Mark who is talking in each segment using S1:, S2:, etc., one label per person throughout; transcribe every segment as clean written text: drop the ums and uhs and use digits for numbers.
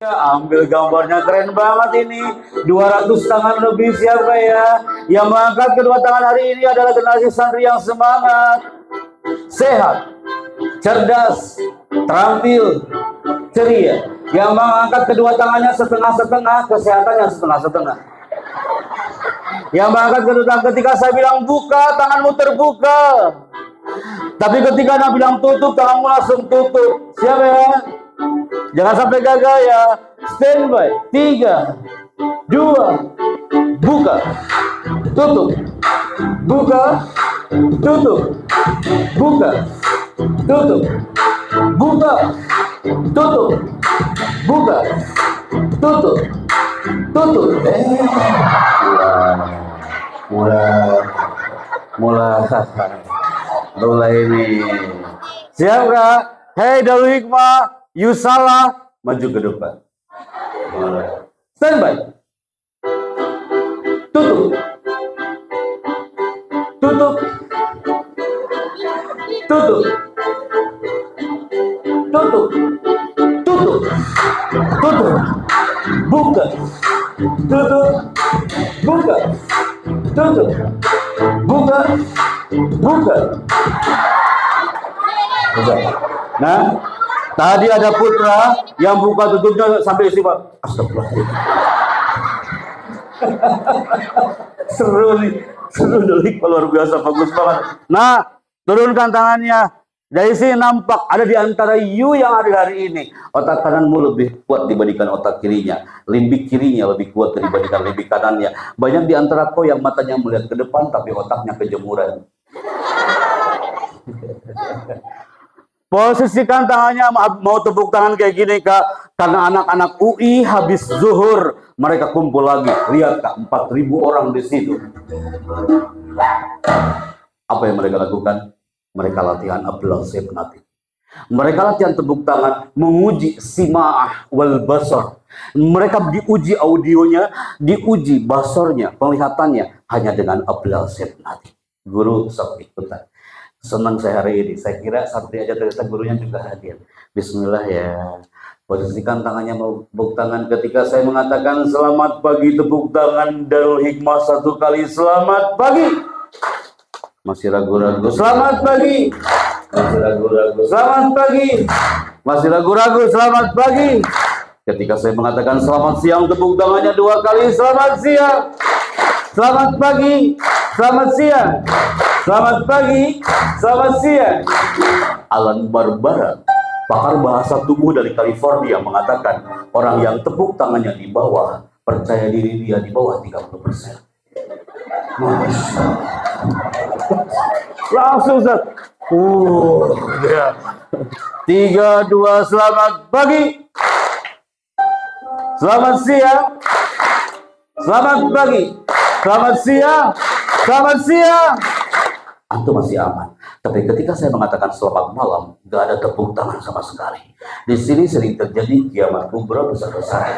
S1: Ambil gambarnya, keren banget ini. 200 tangan lebih, siapa ya? Yang mengangkat kedua tangan hari ini adalah generasi santri yang semangat, sehat, cerdas, terampil, ceria. Yang mengangkat kedua tangannya setengah-setengah, kesehatannya setengah-setengah. Yang mengangkat kedua tangan ketika saya bilang buka, tanganmu terbuka. Tapi ketika Anda bilang tutup, tanganmu langsung tutup. Siapa ya? Jangan sampai gagal ya. Standby. 3, 2, buka, tutup, buka, tutup, buka, tutup, buka, tutup, buka, tutup, tutup. Mulai ini. Siap gak? Hei Darul Hikmah, you salah, maju ke depan. Standby. Tutup. Tutup. Tutup. Tutup. Tutup. Tutup. Buka. Tutup. Buka. Tutup. Buka. Buka. Nah, tadi ada putra yang buka tutupnya sampai istighfar. Astagfirullah. Seru nih, luar biasa, bagus banget. Nah, turunkan tangannya. Dari sini nampak ada di antara you yang ada hari ini. Otak kananmu lebih kuat dibandingkan otak kirinya. Limbik kirinya lebih kuat dibandingkan limbik kanannya. Banyak di antara kau yang matanya melihat ke depan tapi otaknya kejemuran. Posisikan tangannya, mau tepuk tangan kayak gini Kak, karena anak-anak UI habis zuhur mereka kumpul lagi. Lihat Kak, 4.000 orang di situ. Apa yang mereka lakukan? Mereka latihan ablasi penati. Mereka latihan tepuk tangan, menguji sima'ah wal basar. Mereka diuji audionya, diuji basornya, penglihatannya hanya dengan ablasi penati. Guru sok ikutan. Senang saya hari ini. Saya kira santri aja ternyata gurunya juga hadir. Bismillah ya. Posisikan tangannya, mau tepuk tangan. Ketika saya mengatakan selamat pagi, tepuk tangan Darul Hikmah 1 kali. Selamat pagi. Masih ragu-ragu. Selamat pagi. Masih ragu-ragu. Selamat pagi. Masih ragu-ragu. Selamat pagi. Ketika saya mengatakan selamat siang, tepuk tangannya 2 kali. Selamat siang. Selamat pagi. Selamat siang. Selamat pagi, selamat siang. Alan Barbara, pakar bahasa tubuh dari California, mengatakan orang yang tepuk tangannya di bawah, percaya diri dia di bawah 30%. Langsung Ustaz. Ya. 3, 2, selamat pagi. Selamat siang. Selamat pagi. Selamat siang. Selamat siang. Antum masih aman. Tapi ketika saya mengatakan selamat malam, gak ada tepuk tangan sama sekali. Di sini sering terjadi kiamat kubra besar-besaran.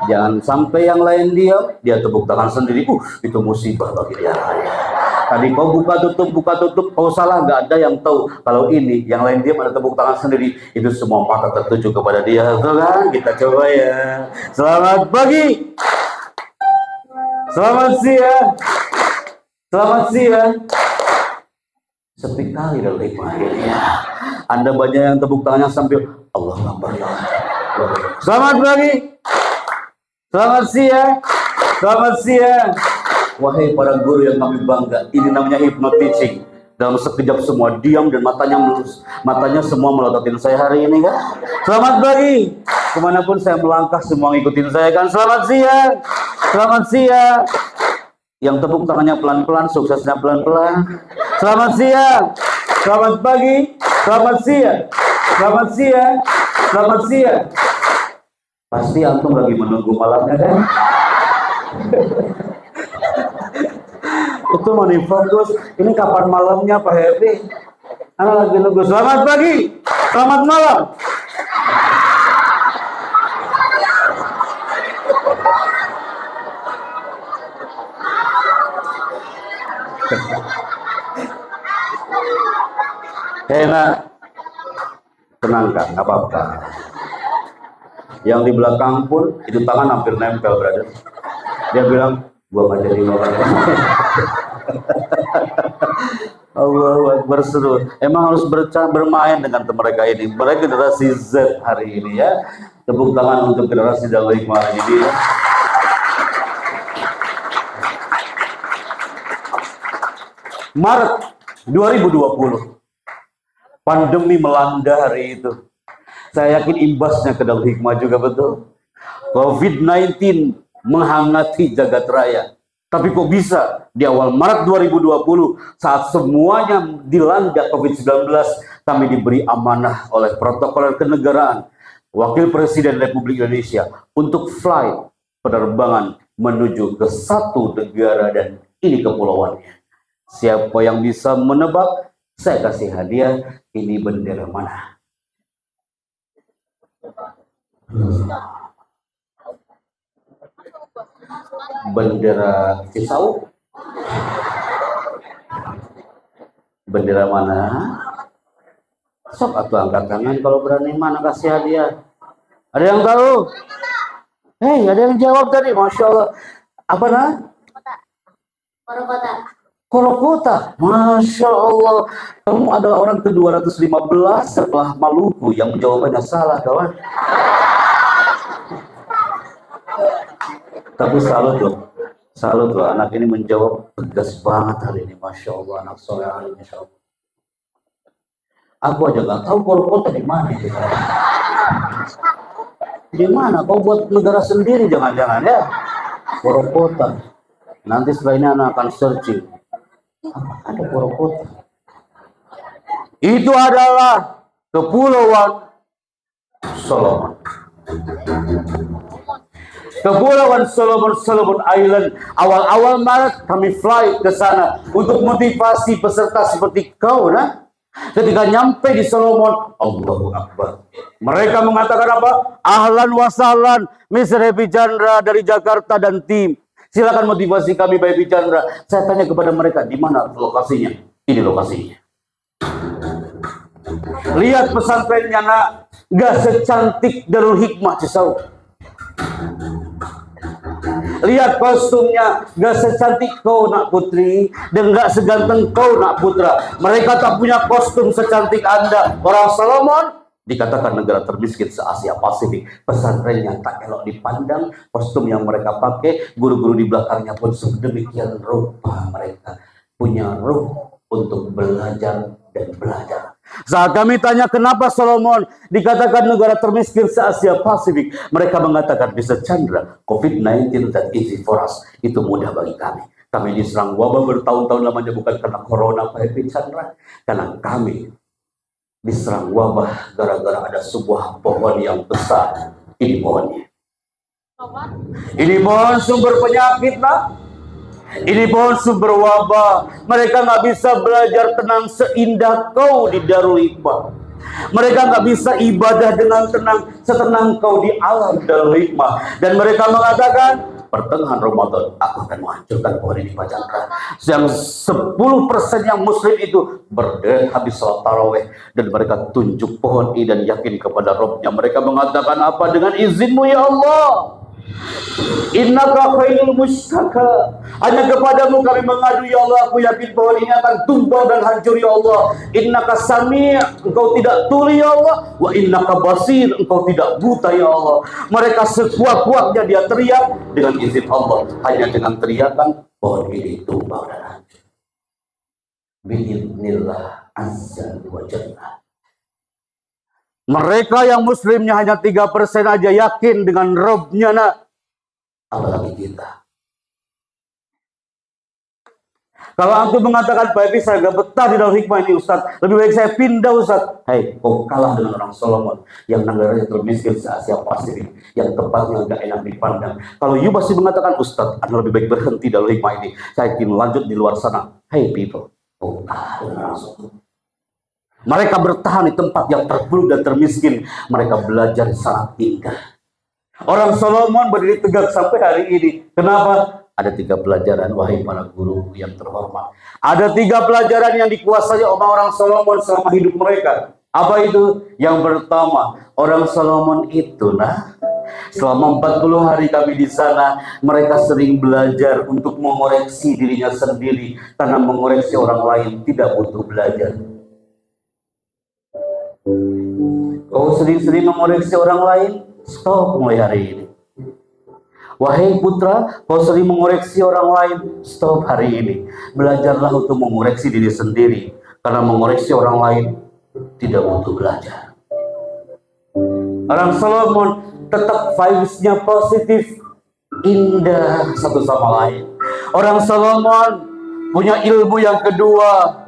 S1: Jangan sampai yang lain diam, dia tepuk tangan sendiri. Itu musibah bagi dia. Tadi kau buka tutup, kau salah, gak ada yang tahu. Kalau ini, yang lain diam, ada tepuk tangan sendiri. Itu semua mata tertuju kepada dia. Betul kan? Kita coba ya. Selamat pagi. Selamat siang. Selamat siang. Sepi kali dari ya. Anda banyak yang tepuk tangannya sambil Allah Akbar. Selamat pagi. Selamat siang. Selamat siang. Wahai para guru yang kami bangga, ini namanya hypnotising. Dalam sekejap semua diam dan matanya melus. Matanya semua melototin saya hari ini kan. Selamat pagi. Kemanapun saya melangkah semua ngikutin saya kan. Selamat siang. Selamat siang. Yang tepuk tangannya pelan-pelan, suksesnya pelan-pelan. Selamat siang. Selamat pagi. Selamat siang. Selamat siang. Selamat siang. Pasti antum lagi menunggu malamnya kan? Itu mau fokus. Ini kapan malamnya Pak Happy? Anak lagi nunggu. Selamat pagi. Selamat malam. Enak. Tenang Kak, nggak apa-apa. Yang di belakang pun itu tangan hampir nempel, brother. Dia bilang, gua nggak jadi orang. Allah berseru. Emang harus bermain dengan mereka ini. Mereka generasi Z hari ini ya. Tepuk tangan untuk generasi Darul Hikmah hari ini. Ya. Maret 2020, pandemi melanda hari itu. Saya yakin imbasnya ke Darul Hikmah juga betul. COVID-19 menghangati jagat raya. Tapi kok bisa di awal Maret 2020 saat semuanya dilanda COVID-19, kami diberi amanah oleh protokol kenegaraan Wakil Presiden Republik Indonesia untuk flight penerbangan menuju ke satu negara dan ini kepulauannya. Siapa yang bisa menebak, saya kasih hadiah. Ini bendera mana? Bendera Cisauk? Bendera mana? Sok atuh angkat tangan kalau berani, mana kasih hadiah. Ada yang tahu? Hei, ada yang jawab tadi, Masya Allah. Apa nah?
S2: Korokota.
S1: Korokota. Masya Allah. Kamu adalah orang ke-215 setelah Maluku yang jawabannya salah, kawan. Tapi salut loh, anak ini menjawab tegas banget hari ini, Masya Allah, anak soleh hari ini, Masya Allah. Aku aja nggak tahu Korokota di mana. Di mana? Kau buat negara sendiri jangan-jangan ya? Korokota. Nanti setelah ini anak akan searching. Apa ada Korokota? Itu adalah Kepulauan Solomon. Kepulauan Solomon Island. Awal-awal Maret kami fly ke sana untuk motivasi peserta seperti kau, nah. Ketika nyampe di Solomon, Allahu Akbar. Mereka mengatakan apa? Ahlan wa sahlan, Mr. Happy Chandra dari Jakarta dan tim. Silakan motivasi kami, Pak Happy Chandra. Saya tanya kepada mereka, di mana lokasinya? Ini lokasinya. Lihat pesantrennya, nak. Gak secantik Darul Hikmah Cisauk. Lihat kostumnya, gak secantik kau nak putri, dan gak seganteng kau nak putra. Mereka tak punya kostum secantik Anda. Orang Solomon dikatakan negara termiskin se-Asia Pasifik. Pesantrennya tak elok dipandang, kostum yang mereka pakai, guru-guru di belakangnya pun sedemikian rupa. Mereka punya ruh untuk belajar dan belajar. Saat kami tanya kenapa Solomon dikatakan negara termiskin se-Asia Pasifik, mereka mengatakan, Mr. Chandra, COVID-19 that easy for us. Itu mudah bagi kami. Kami diserang wabah bertahun-tahun lamanya bukan karena corona, Pak Happy Chandra. Karena kami diserang wabah gara-gara ada sebuah pohon yang besar. Ini pohonnya. Ini pohon sumber penyakit, nak. Ini pohon sumber wabah. Mereka nggak bisa belajar tenang seindah kau di Darul Hikmah. Mereka nggak bisa ibadah dengan tenang setenang kau di alam Darul Hikmah. Dan mereka mengatakan, pertengahan Ramadan aku akan menghancurkan pohon ini, Pak Chandra. Yang 10% yang muslim itu berderet habis salat taraweh. Dan mereka tunjuk pohon ini dan yakin kepada Rabbnya. Mereka mengatakan apa? Dengan izinmu ya Allah, innaka khairul mustaka. Hanya kepadamu kami mengadu ya Allah. Aku yakin pohon ini akan tumbang dan hancur ya Allah. Innaka sami', engkau tidak tuli ya Allah. Wa innaka basir, engkau tidak buta ya Allah. Mereka sekuat-kuatnya dia teriak dengan izin Allah. Hanya dengan teriakan pohon ini tumbang dan hancur. Bi'idznillah azza wa jalla. Mereka yang muslimnya hanya 3% aja yakin dengan Rabbnya, nak. Apalagi kita. Kalau antum mengatakan, Pak Happy, saya gak betah di Darul Hikmah ini, Ustaz. Lebih baik saya pindah, Ustaz. Hei, kau kalah dengan orang Solomon yang negaranya termiskin se-Asia Pasifik, yang tempatnya gak enak dipandang. Kalau you masih mengatakan, Ustaz, Anda lebih baik berhenti Darul Hikmah ini, saya ingin lanjut di luar sana. Hey people, kau kalah dengan orang Solomon. Mereka bertahan di tempat yang terburuk dan termiskin. Mereka belajar sangat indah. Orang Solomon berdiri tegak sampai hari ini. Kenapa? Ada 3 pelajaran, wahai para guru yang terhormat. Ada 3 pelajaran yang dikuasai oleh orang Solomon selama hidup mereka. Apa itu? Yang pertama, orang Solomon itu, nah, Selama 40 hari kami di sana, mereka sering belajar untuk mengoreksi dirinya sendiri, karena mengoreksi orang lain tidak butuh belajar. Kau sering-sering mengoreksi orang lain, stop mulai hari ini. Wahai putra, kau sering mengoreksi orang lain, stop hari ini. Belajarlah untuk mengoreksi diri sendiri, karena mengoreksi orang lain tidak butuh belajar. Orang Solomon tetap vibes-nya positif, indah satu sama lain. Orang Solomon punya ilmu yang kedua.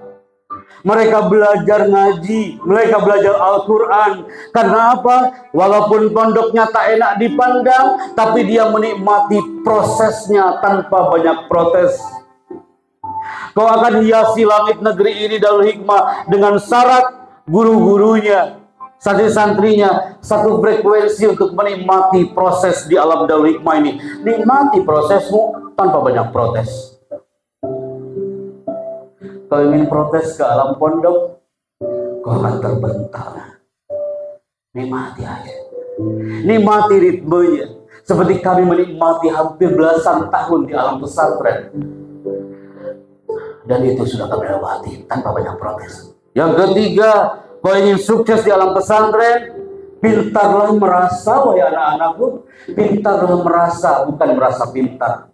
S1: Mereka belajar ngaji, mereka belajar Al-Quran. Karena apa? Walaupun pondoknya tak enak dipandang, tapi dia menikmati prosesnya tanpa banyak protes. Kau akan hiasi langit negeri ini Darul Hikmah dengan syarat guru-gurunya, santri-santrinya satu frekuensi untuk menikmati proses di alam Darul Hikmah ini. Nikmati prosesmu tanpa banyak protes. Kalau ingin protes ke alam pondok, kau akan terbentang. Nikmati aja. Nikmati ritmenya. Seperti kami menikmati hampir belasan tahun di alam pesantren. Dan itu sudah kami lewati tanpa banyak protes. Yang ketiga, kau ingin sukses di alam pesantren, pintarlah merasa, wahai anak-anakku. Pintarlah merasa, bukan merasa pintar.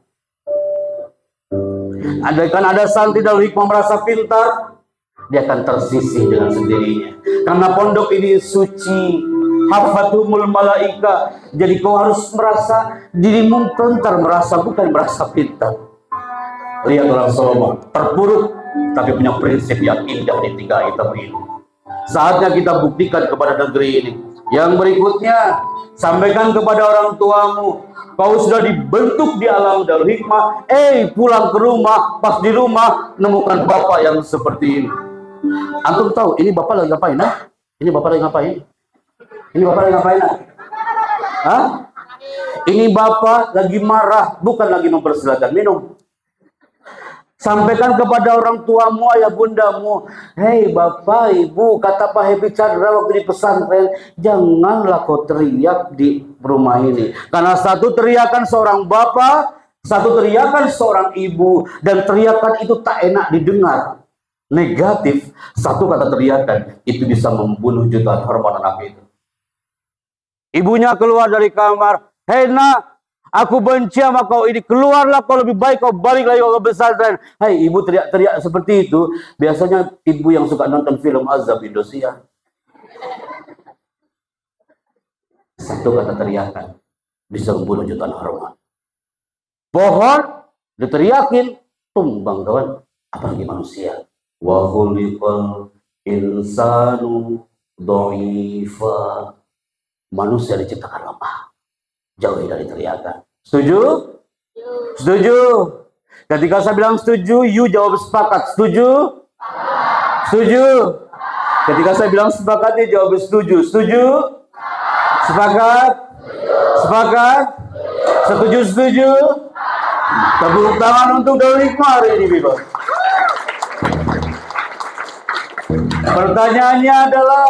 S1: Ada santri Darul Hikmah merasa pintar, dia akan tersisih dengan sendirinya. Karena pondok ini suci, hafatumul malaika. Jadi kau harus merasa dirimu pintar, merasa bukan merasa pintar. Lihat orang Solomon, terpuruk tapi punya prinsip yang indah di 3 item ini. Saatnya kita buktikan kepada negeri ini. Yang berikutnya, sampaikan kepada orang tuamu, kau sudah dibentuk di alam Darul Hikmah. Pulang ke rumah, pas di rumah nemukan bapak yang seperti ini. Antum tahu ini bapak lagi ngapain? Ini bapak lagi ngapain? Ini bapak lagi ngapain? Ini bapak lagi marah, bukan lagi mempersilakan minum. Sampaikan kepada orang tuamu, ayah bundamu, hei bapak, ibu, kata Pak Happy Chandra waktu di pesantren, janganlah kau teriak di rumah ini. Karena satu teriakan seorang bapak, satu teriakan seorang ibu, dan teriakan itu tak enak didengar. Negatif, satu kata teriakan, itu bisa membunuh jutaan hormon anak itu. Ibunya keluar dari kamar, hei nak, aku benci sama kau ini, keluarlah kau, lebih baik kau balik lagi ke pesantren. Hai, ibu teriak-teriak seperti itu. Biasanya ibu yang suka nonton film azab Indosiar. Satu kata teriakan bisa membunuh jutaan hormat. Pohon diteriakin, tumbang kawan. Apalagi manusia. Wa khuliqal insanu dha'ifa. Manusia diciptakan lemah. Jauhi dari teriakan. Setuju? Setuju. Ketika saya bilang setuju, you jawab sepakat. Setuju? Setuju. Ketika saya bilang sepakat, dia jawab setuju. Setuju? Sepakat? Sepakat? Setuju? Setuju? Tepuk tangan untuk Darul Hikmah hari ini, Biba. Pertanyaannya adalah,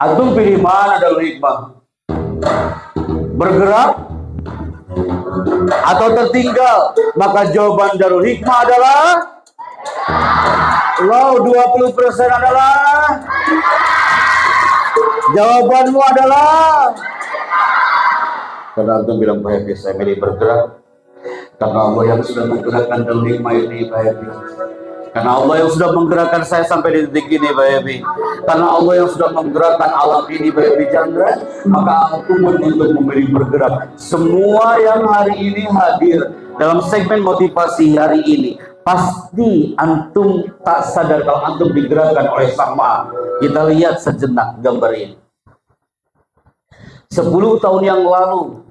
S1: antum pilih mana Darul Hikmah? Bergerak atau tertinggal? Maka jawaban Darul Hikmah adalah 20% adalah, jawabanmu adalah, karena antum bilang Pak Happy, saya milih bergerak karena Allah yang sudah menggerakkan Darul Hikmah ini, Pak Happy. Karena Allah yang sudah menggerakkan saya sampai di titik ini, Pak Happy. Karena Allah yang sudah menggerakkan alam ini, Pak Happy Chandra, maka aku untuk memilih bergerak. Semua yang hari ini hadir dalam segmen motivasi hari ini, pasti antum tak sadar kalau antum digerakkan oleh Sang Maha. Kita lihat sejenak gambar ini. 10 tahun yang lalu,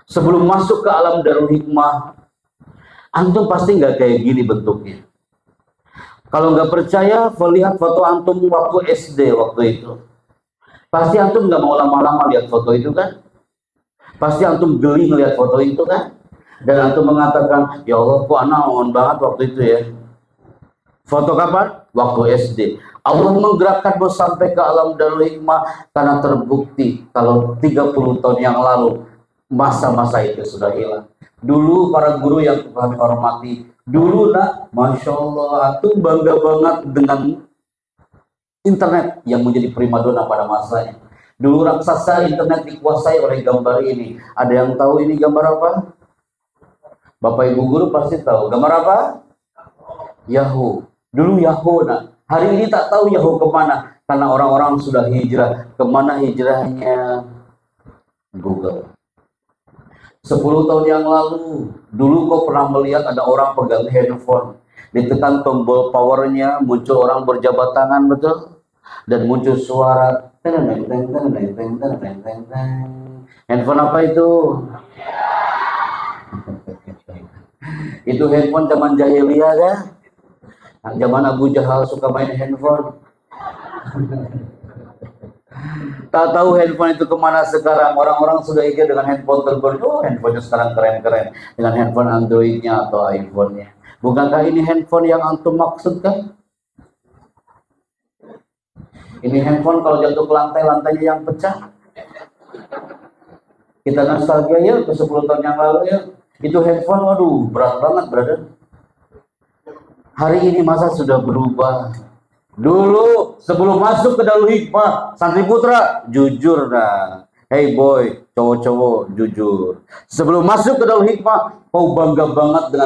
S1: sebelum masuk ke alam Darul Hikmah, antum pasti nggak kayak gini bentuknya. Kalau nggak percaya, lihat foto antum waktu SD waktu itu. Pasti antum nggak mau lama-lama lihat foto itu kan? Pasti antum geli melihat foto itu kan? Dan antum mengatakan, ya Allah, kok anak mohon banget waktu itu ya. Foto kapan? Waktu SD. Allah menggerakkan bos sampai ke alam Darul Hikmah karena terbukti kalau 30 tahun yang lalu masa-masa itu sudah hilang. Dulu para guru yang kami hormati, dulu nak, Masya Allah, antum bangga banget dengan internet yang menjadi primadona pada masanya. Dulu raksasa internet dikuasai oleh gambar ini. Ada yang tahu ini gambar apa? Bapak Ibu guru pasti tahu. Gambar apa? Yahoo. Dulu Yahoo. Nah, hari ini tak tahu Yahoo kemana. Karena orang-orang sudah hijrah. Kemana hijrahnya? Google. 10 tahun yang lalu, dulu kau pernah melihat ada orang pegang handphone. Ditekan tombol powernya, muncul orang berjabat tangan, betul? Dan muncul suara. Handphone apa itu? Itu handphone zaman jahiliyah kan? Zaman Abu Jahal suka main handphone. Tak tahu handphone itu kemana sekarang. Orang-orang sudah ikut dengan handphone telepon. Oh, handphonenya sekarang keren-keren. Dengan handphone Androidnya atau iPhone-nya. Bukankah ini handphone yang antum maksudkan? Ini handphone kalau jatuh ke lantai, lantainya yang pecah. Kita nostalgia ya ke 10 tahun yang lalu ya. Itu handphone, waduh, berat banget, brother. Hari ini masa sudah berubah. Dulu sebelum masuk ke Darul Hikmah, santri putra jujur dah. Hey boy, cowok-cowok jujur. Sebelum masuk ke Darul Hikmah, kau bangga banget dengan